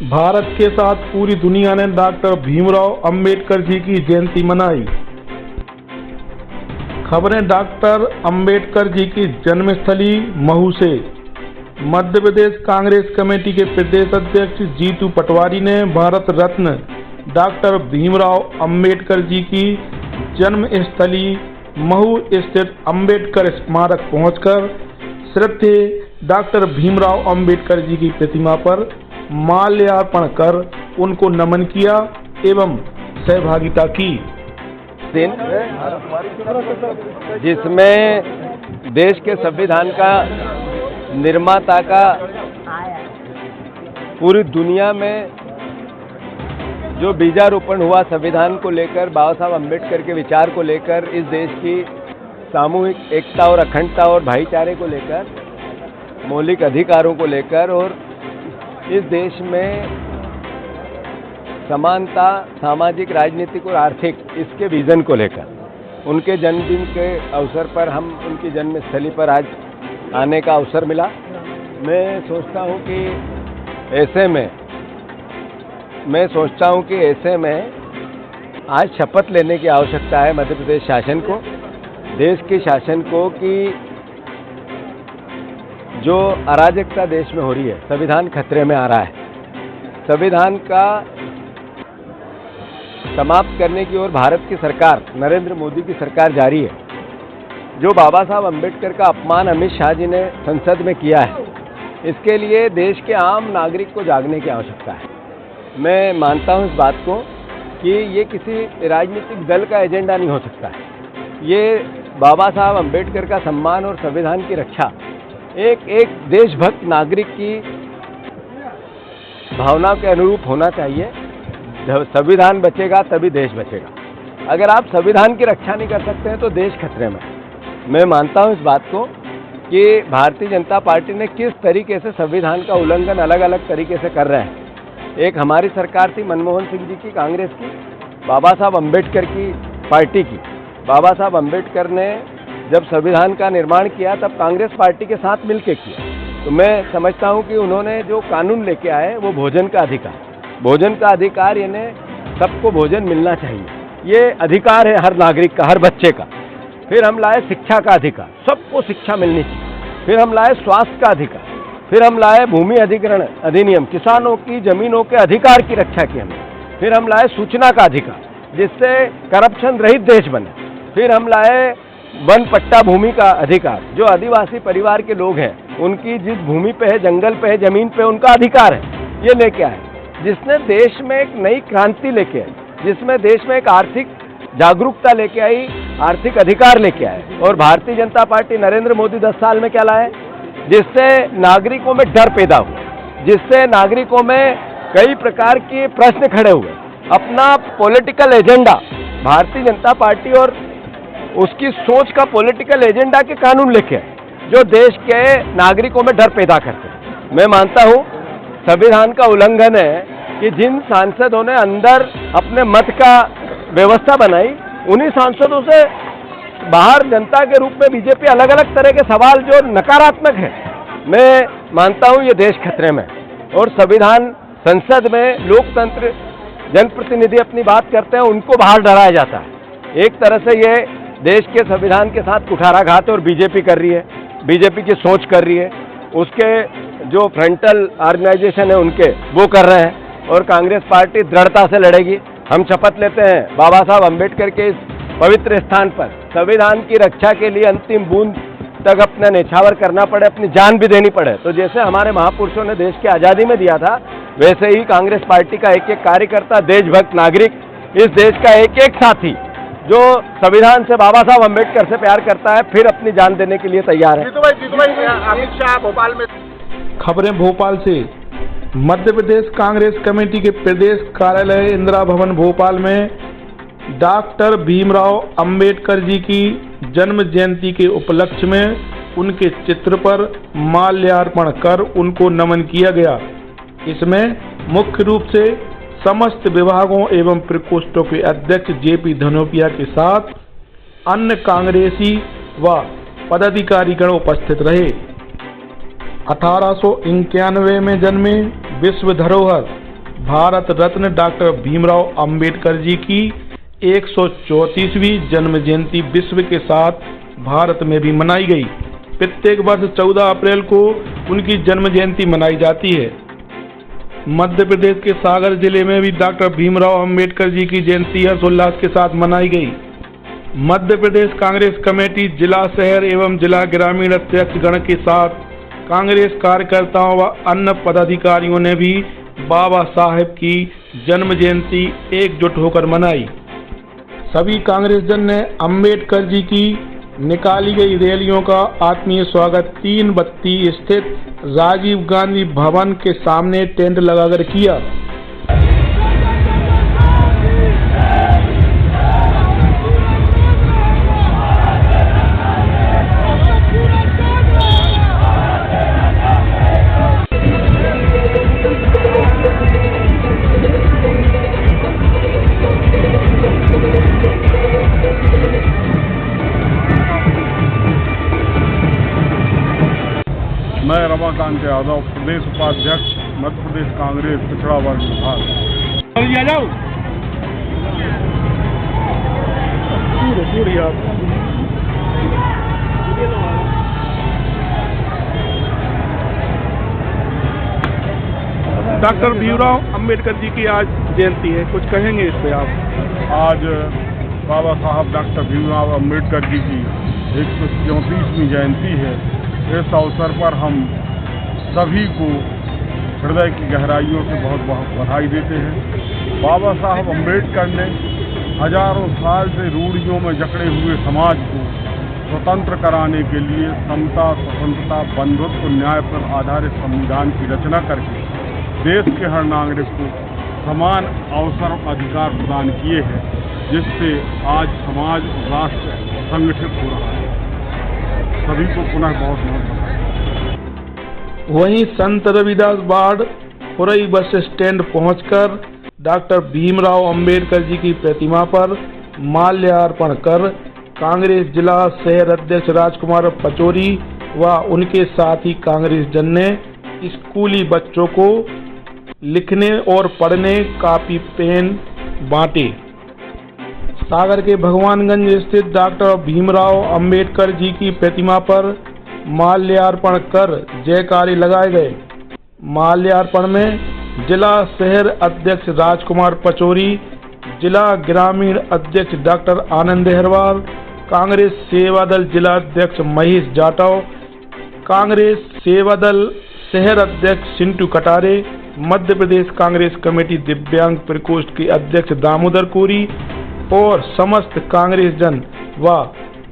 भारत के साथ पूरी दुनिया ने डॉक्टर भीमराव अंबेडकर जी की जयंती मनाई। खबरें डॉक्टर अंबेडकर जी की जन्मस्थली महू से। मध्य प्रदेश कांग्रेस कमेटी के प्रदेश अध्यक्ष जीतू पटवारी ने भारत रत्न डॉक्टर भीमराव अंबेडकर जी की जन्मस्थली महू स्थित अंबेडकर स्मारक पहुंचकर श्रद्धेय डॉक्टर भीमराव अंबेडकर जी की प्रतिमा पर माल्यार्पण कर उनको नमन किया एवं सहभागिता की। दिन जिसमें देश के संविधान का निर्माता का पूरी दुनिया में जो बीजारोपण हुआ संविधान को लेकर, बाबा साहब अम्बेडकर के विचार को लेकर, इस देश की सामूहिक एकता और अखंडता और भाईचारे को लेकर, मौलिक अधिकारों को लेकर और इस देश में समानता, सामाजिक, राजनीतिक और आर्थिक, इसके विजन को लेकर उनके जन्मदिन के अवसर पर हम उनकी जन्मस्थली पर आज आने का अवसर मिला। मैं सोचता हूं कि ऐसे में आज शपथ लेने की आवश्यकता है मध्य प्रदेश शासन को, देश के शासन को, कि जो अराजकता देश में हो रही है, संविधान खतरे में आ रहा है, संविधान का समाप्त करने की ओर भारत की सरकार, नरेंद्र मोदी की सरकार जारी है। जो बाबा साहब अम्बेडकर का अपमान अमित शाह जी ने संसद में किया है, इसके लिए देश के आम नागरिक को जागने की आवश्यकता है। मैं मानता हूं इस बात को कि ये किसी राजनीतिक दल का एजेंडा नहीं हो सकता है। ये बाबा साहब अम्बेडकर का सम्मान और संविधान की रक्षा एक देशभक्त नागरिक की भावना के अनुरूप होना चाहिए। संविधान बचेगा तभी देश बचेगा। अगर आप संविधान की रक्षा नहीं कर सकते हैं तो देश खतरे में। मैं मानता हूं इस बात को कि भारतीय जनता पार्टी ने किस तरीके से संविधान का उल्लंघन अलग अलग तरीके से कर रहे हैं। एक हमारी सरकार थी मनमोहन सिंह जी की, कांग्रेस की, बाबा साहब अम्बेडकर की पार्टी की। बाबा साहब अम्बेडकर ने जब संविधान का निर्माण किया तब कांग्रेस पार्टी के साथ मिलकर किया। तो मैं समझता हूं कि उन्होंने जो कानून लेके आए वो भोजन का अधिकार, यानी सबको भोजन मिलना चाहिए, ये अधिकार है हर नागरिक का, हर बच्चे का। फिर हम लाए शिक्षा का अधिकार, सबको शिक्षा मिलनी चाहिए। फिर हम लाए स्वास्थ्य का अधिकार। फिर हम लाए भूमि अधिग्रहण अधिनियम, किसानों की जमीनों के अधिकार की रक्षा की हमने। फिर हम लाए सूचना का अधिकार, जिससे करप्शन रहित देश बने। फिर हम लाए वन पट्टा भूमि का अधिकार, जो आदिवासी परिवार के लोग हैं उनकी जिस भूमि पे है, जंगल पे है, जमीन पे उनका अधिकार है, ये लेके आए, जिसने देश में एक नई क्रांति लेके आई, जिसमें देश में एक आर्थिक जागरूकता लेके आई, आर्थिक अधिकार लेके आए। और भारतीय जनता पार्टी नरेंद्र मोदी 10 साल में क्या लाए, जिससे नागरिकों में डर पैदा हुआ, जिससे नागरिकों में कई प्रकार के प्रश्न खड़े हुए। अपना political agenda, Bharatiya Janata party और उसकी सोच का पॉलिटिकल एजेंडा के कानून लेके जो देश के नागरिकों में डर पैदा करते हैं। मैं मानता हूं संविधान का उल्लंघन है कि जिन सांसदों ने अंदर अपने मत का व्यवस्था बनाई, उन्हीं सांसदों से बाहर जनता के रूप में बीजेपी अलग अलग तरह के सवाल जो नकारात्मक है, मैं मानता हूं ये देश खतरे में। और संविधान, संसद में लोकतंत्र, जनप्रतिनिधि अपनी बात करते हैं, उनको बाहर डराया जाता है। एक तरह से ये देश के संविधान के साथ कुठाराघात और बीजेपी कर रही है, बीजेपी की सोच कर रही है, उसके जो फ्रंटल ऑर्गेनाइजेशन है उनके वो कर रहे हैं। और कांग्रेस पार्टी दृढ़ता से लड़ेगी। हम शपथ लेते हैं बाबा साहब अम्बेडकर के इस पवित्र स्थान पर संविधान की रक्षा के लिए अंतिम बूंद तक अपना न्यौछावर करना पड़े, अपनी जान भी देनी पड़े। तो जैसे हमारे महापुरुषों ने देश की आज़ादी में दिया था, वैसे ही कांग्रेस पार्टी का एक एक कार्यकर्ता, देशभक्त नागरिक, इस देश का एक एक साथी जो संविधान से, बाबा साहब अम्बेडकर से प्यार करता है, फिर अपनी जान देने के लिए तैयार है। अमित शाह भोपाल में। खबरें भोपाल से। मध्य प्रदेश कांग्रेस कमेटी के प्रदेश कार्यालय इंदिरा भवन भोपाल में डॉक्टर भीमराव अंबेडकर जी की जन्म जयंती के उपलक्ष्य में उनके चित्र पर माल्यार्पण कर उनको नमन किया गया। इसमें मुख्य रूप से समस्त विभागों एवं प्रकोष्ठों के अध्यक्ष जेपी धनोपिया के साथ अन्य कांग्रेसी व पदाधिकारीगण उपस्थित रहे। 1891 में जन्मे विश्व धरोहर भारत रत्न डॉक्टर भीमराव अंबेडकर जी की 134वीं जन्म जयंती विश्व के साथ भारत में भी मनाई गई। प्रत्येक वर्ष 14 अप्रैल को उनकी जन्म जयंती मनाई जाती है। मध्य प्रदेश के सागर जिले में भी डॉक्टर भीमराव अंबेडकर जी की जयंती हर्षोल्लास के साथ मनाई गई। मध्य प्रदेश कांग्रेस कमेटी जिला शहर एवं जिला ग्रामीण अध्यक्षगण के साथ कांग्रेस कार्यकर्ताओं व अन्य पदाधिकारियों ने भी बाबा साहेब की जन्म जयंती एकजुट होकर मनाई। सभी कांग्रेस जन ने अंबेडकर जी की निकाली गई रैलियों का आत्मीय स्वागत 3 बत्ती स्थित राजीव गांधी भवन के सामने टेंट लगाकर किया। मैं रमाकांत यादव, प्रदेश उपाध्यक्ष, मध्य प्रदेश कांग्रेस पिछड़ा वर्ग विभाग। डॉक्टर भीमराव अंबेडकर जी की आज जयंती है, कुछ कहेंगे इस पे आप? आज बाबा साहब डॉक्टर भीमराव अंबेडकर जी की 134वीं जयंती है। इस अवसर पर हम सभी को हृदय की गहराइयों से बहुत बहुत बधाई देते हैं। बाबा साहब अंबेडकर ने हजारों साल से रूढ़ियों में जकड़े हुए समाज को स्वतंत्र कराने के लिए समता, स्वतंत्रता, बंधुत्व, न्याय पर आधारित संविधान की रचना करके देश के हर नागरिक को समान अवसर और अधिकार प्रदान किए हैं, जिससे आज समाज और राष्ट्र संगठित हो रहा है। सभी को पुनः बहुत बहुत बधाई। वहीं संत रविदास बाढ़ खुरई बस स्टैंड पहुंचकर डॉक्टर भीमराव अंबेडकर जी की प्रतिमा पर माल्यार्पण कर कांग्रेस जिला शहर अध्यक्ष राजकुमार पचौरी व उनके साथी कांग्रेस जन ने स्कूली बच्चों को लिखने और पढ़ने कापी पेन बांटे। सागर के भगवानगंज स्थित डॉक्टर भीमराव अंबेडकर जी की प्रतिमा पर माल्यार्पण कर जयकारे लगाए गए। माल्यार्पण में जिला शहर अध्यक्ष राजकुमार पचौरी, जिला ग्रामीण अध्यक्ष डॉक्टर आनंद अहरवाल, कांग्रेस सेवादल जिला अध्यक्ष महेश जाटव, कांग्रेस सेवादल शहर अध्यक्ष चिंटू कटारे, मध्य प्रदेश कांग्रेस कमेटी दिव्यांग प्रकोष्ठ के अध्यक्ष दामोदर कोरी और समस्त कांग्रेस जन व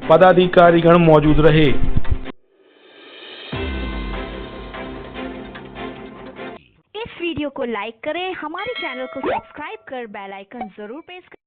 पदाधिकारीगण मौजूद रहे। इस वीडियो को लाइक करें, हमारे चैनल को सब्सक्राइब कर बेल आइकन जरूर प्रेस करें।